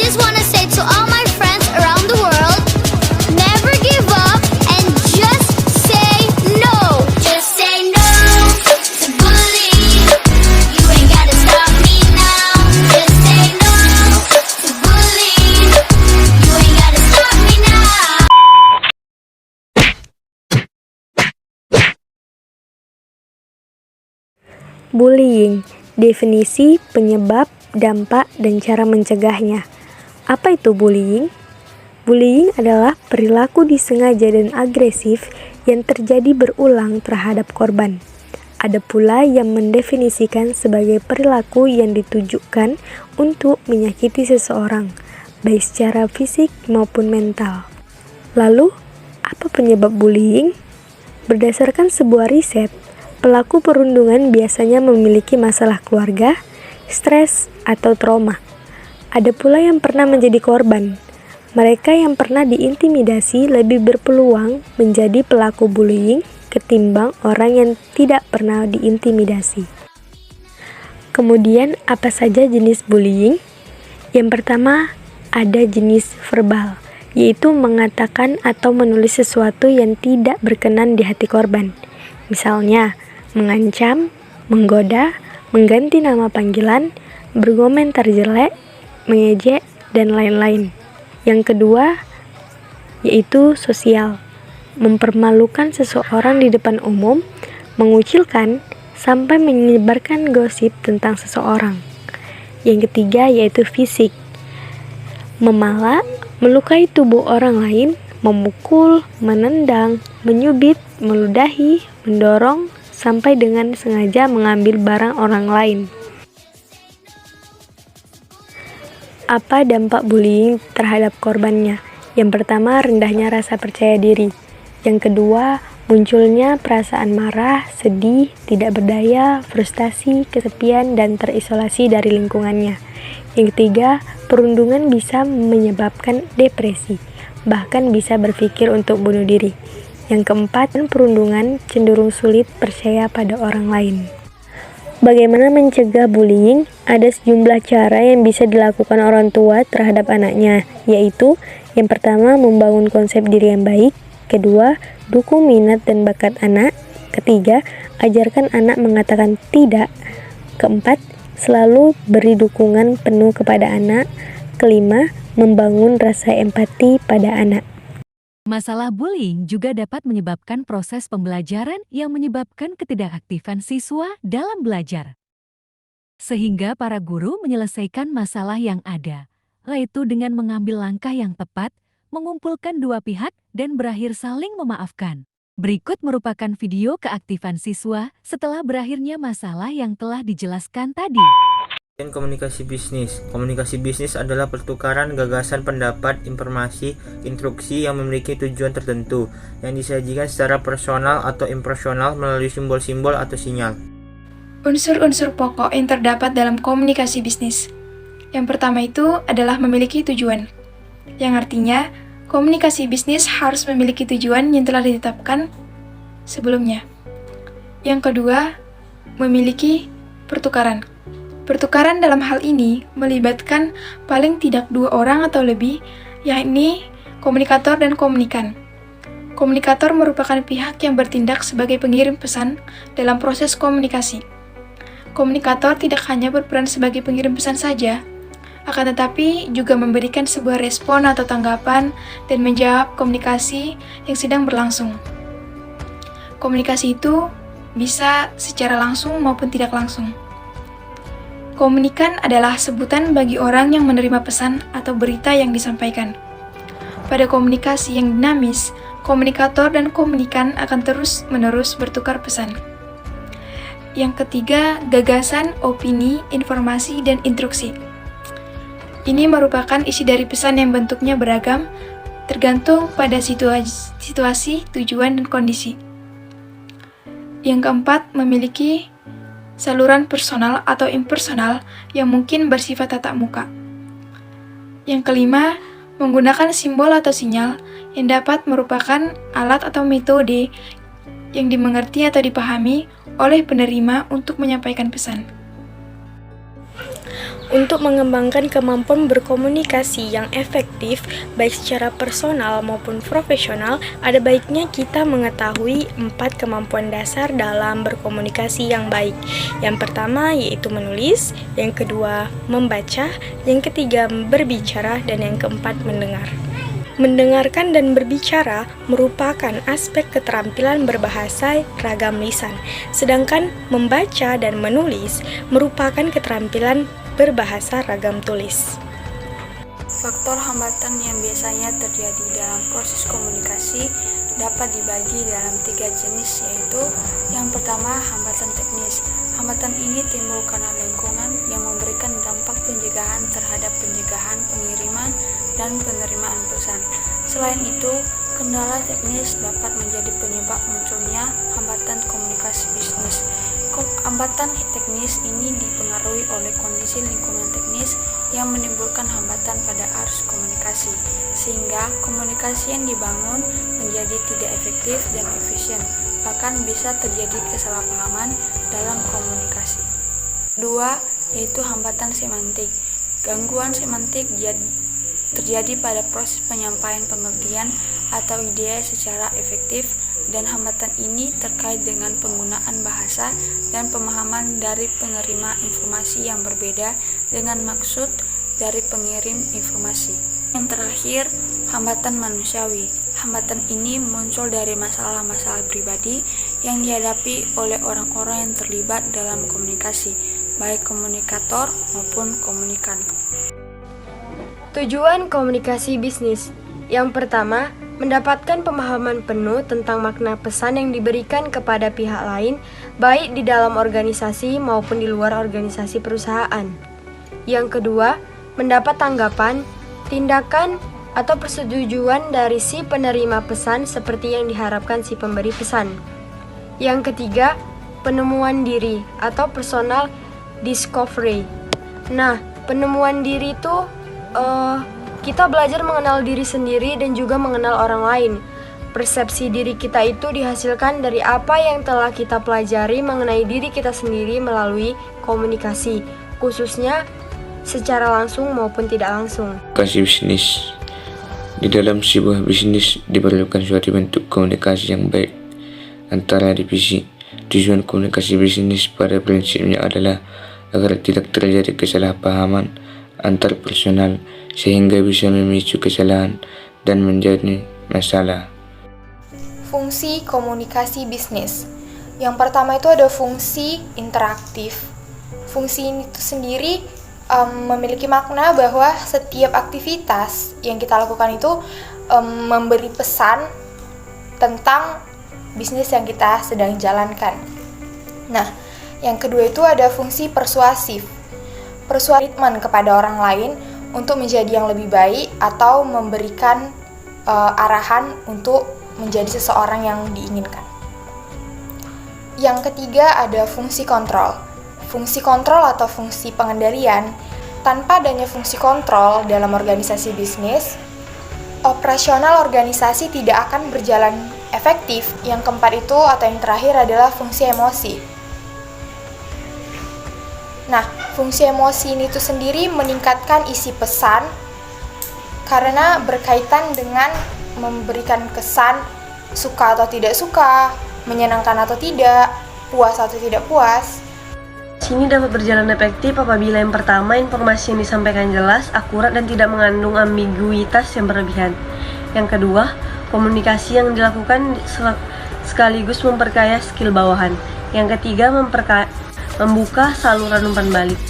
just wanna say to all my friends around the world, never give up and just say no. Just say no to bullying. You ain't gotta stop me now. Just say no to bullying. You ain't gotta stop me now. Bullying, definisi, penyebab, dampak, dan cara mencegahnya. Apa itu bullying? Bullying adalah perilaku disengaja dan agresif yang terjadi berulang terhadap korban. Ada pula yang mendefinisikan sebagai perilaku yang ditujukan untuk menyakiti seseorang, baik secara fisik maupun mental. Lalu, apa penyebab bullying? Berdasarkan sebuah riset, pelaku perundungan biasanya memiliki masalah keluarga, stres, atau trauma. Ada pula yang pernah menjadi korban. Mereka yang pernah diintimidasi lebih berpeluang menjadi pelaku bullying ketimbang orang yang tidak pernah diintimidasi. Kemudian, apa saja jenis bullying? Yang pertama, ada jenis verbal, yaitu mengatakan atau menulis sesuatu yang tidak berkenan di hati korban. Misalnya, mengancam, menggoda, mengganti nama panggilan, berkomentar jelek, mengejek, dan lain-lain. Yang kedua, yaitu sosial, mempermalukan seseorang di depan umum, mengucilkan, sampai menyebarkan gosip tentang seseorang. Yang ketiga, yaitu fisik, memalak, melukai tubuh orang lain, memukul, menendang, menyubit, meludahi, mendorong, sampai dengan sengaja mengambil barang orang lain. Apa dampak bullying terhadap korbannya? Yang pertama, rendahnya rasa percaya diri. Yang kedua, munculnya perasaan marah, sedih, tidak berdaya, frustasi, kesepian, dan terisolasi dari lingkungannya. Yang ketiga, perundungan bisa menyebabkan depresi, bahkan bisa berpikir untuk bunuh diri. Yang keempat, perundungan cenderung sulit percaya pada orang lain. Bagaimana mencegah bullying? Ada sejumlah cara yang bisa dilakukan orang tua terhadap anaknya, yaitu yang pertama, membangun konsep diri yang baik. Kedua, dukung minat dan bakat anak. Ketiga, ajarkan anak mengatakan tidak. Keempat, selalu beri dukungan penuh kepada anak. Kelima, membangun rasa empati pada anak. Masalah bullying juga dapat menyebabkan proses pembelajaran yang menyebabkan ketidakaktifan siswa dalam belajar. Sehingga para guru menyelesaikan masalah yang ada, yaitu dengan mengambil langkah yang tepat, mengumpulkan dua pihak, dan berakhir saling memaafkan. Berikut merupakan video keaktifan siswa setelah berakhirnya masalah yang telah dijelaskan tadi. Komunikasi bisnis. Komunikasi bisnis adalah pertukaran gagasan, pendapat, informasi, instruksi yang memiliki tujuan tertentu yang disajikan secara personal atau impersonal melalui simbol-simbol atau sinyal. Unsur-unsur pokok yang terdapat dalam komunikasi bisnis. Yang pertama itu adalah memiliki tujuan, yang artinya komunikasi bisnis harus memiliki tujuan yang telah ditetapkan sebelumnya. Yang kedua, memiliki pertukaran. Pertukaran dalam hal ini melibatkan paling tidak dua orang atau lebih, yakni komunikator dan komunikan. Komunikator merupakan pihak yang bertindak sebagai pengirim pesan dalam proses komunikasi. Komunikator tidak hanya berperan sebagai pengirim pesan saja, akan tetapi juga memberikan sebuah respon atau tanggapan dan menjawab komunikasi yang sedang berlangsung. Komunikasi itu bisa secara langsung maupun tidak langsung. Komunikan adalah sebutan bagi orang yang menerima pesan atau berita yang disampaikan. Pada komunikasi yang dinamis, komunikator dan komunikan akan terus-menerus bertukar pesan. Yang ketiga, gagasan, opini, informasi, dan instruksi. Ini merupakan isi dari pesan yang bentuknya beragam, tergantung pada situasi, tujuan, dan kondisi. Yang keempat, memiliki saluran personal atau impersonal yang mungkin bersifat tatap muka. Yang kelima, menggunakan simbol atau sinyal yang dapat merupakan alat atau metode yang dimengerti atau dipahami oleh penerima untuk menyampaikan pesan. Untuk mengembangkan kemampuan berkomunikasi yang efektif, baik secara personal maupun profesional, ada baiknya kita mengetahui 4 kemampuan dasar dalam berkomunikasi yang baik. Yang pertama yaitu menulis, yang kedua membaca, yang ketiga berbicara, dan yang keempat mendengar. Mendengarkan dan berbicara merupakan aspek keterampilan berbahasa ragam lisan, sedangkan membaca dan menulis merupakan keterampilan berbahasa ragam tulis. Faktor hambatan yang biasanya terjadi dalam proses komunikasi dapat dibagi dalam 3 jenis, yaitu yang pertama hambatan teknis. Hambatan ini timbul karena lingkungan yang memberikan dampak pencegahan terhadap pencegahan pengiriman dan penerimaan pesan. Selain itu, kendala teknis dapat menjadi penyebab munculnya hambatan komunikasi bisnis. Hambatan teknis ini dipengaruhi oleh kondisi lingkungan teknis yang menimbulkan hambatan pada arus komunikasi, sehingga komunikasi yang dibangun menjadi tidak efektif dan efisien, bahkan bisa terjadi kesalahpahaman dalam komunikasi. 2. Yaitu hambatan semantik. Gangguan semantik terjadi pada proses penyampaian pengertian atau ide secara efektif, dan hambatan ini terkait dengan penggunaan bahasa dan pemahaman dari penerima informasi yang berbeda dengan maksud dari pengirim informasi. Yang terakhir, hambatan manusiawi. Hambatan ini muncul dari masalah-masalah pribadi yang dihadapi oleh orang-orang yang terlibat dalam komunikasi, baik komunikator maupun komunikan. Tujuan komunikasi bisnis. Yang pertama, mendapatkan pemahaman penuh tentang makna pesan yang diberikan kepada pihak lain, baik di dalam organisasi maupun di luar organisasi perusahaan. Yang kedua, mendapat tanggapan, tindakan, atau persetujuan dari si penerima pesan seperti yang diharapkan si pemberi pesan. Yang ketiga, penemuan diri atau personal discovery. Nah, penemuan diri itu kita belajar mengenal diri sendiri dan juga mengenal orang lain. Persepsi diri kita itu dihasilkan dari apa yang telah kita pelajari mengenai diri kita sendiri melalui komunikasi, khususnya secara langsung maupun tidak langsung. Komunikasi bisnis. Di dalam sebuah bisnis diperlukan suatu bentuk komunikasi yang baik antara divisi. Tujuan komunikasi bisnis pada prinsipnya adalah agar tidak terjadi kesalahpahaman antar personal sehingga bisa memicu kesalahan dan menjadi masalah. Fungsi komunikasi bisnis. Yang pertama itu ada fungsi interaktif. Fungsi ini itu sendiri memiliki makna bahwa setiap aktivitas yang kita lakukan itu memberi pesan tentang bisnis yang kita sedang jalankan. Nah, yang kedua itu ada fungsi persuasif. Persuasifan kepada orang lain untuk menjadi yang lebih baik atau memberikan arahan untuk menjadi seseorang yang diinginkan. Yang ketiga ada fungsi kontrol. Fungsi kontrol atau fungsi pengendalian. Tanpa adanya fungsi kontrol dalam organisasi bisnis, operasional organisasi tidak akan berjalan efektif. Yang keempat itu atau yang terakhir adalah fungsi emosi. Nah, fungsi emosi ini tuh sendiri meningkatkan isi pesan karena berkaitan dengan memberikan kesan suka atau tidak suka, menyenangkan atau tidak, puas atau tidak puas. Ini dapat berjalan efektif apabila yang pertama, informasi yang disampaikan jelas, akurat, dan tidak mengandung ambiguitas yang berlebihan. Yang kedua, komunikasi yang dilakukan sekaligus memperkaya skill bawahan. Yang ketiga, membuka saluran umpan balik.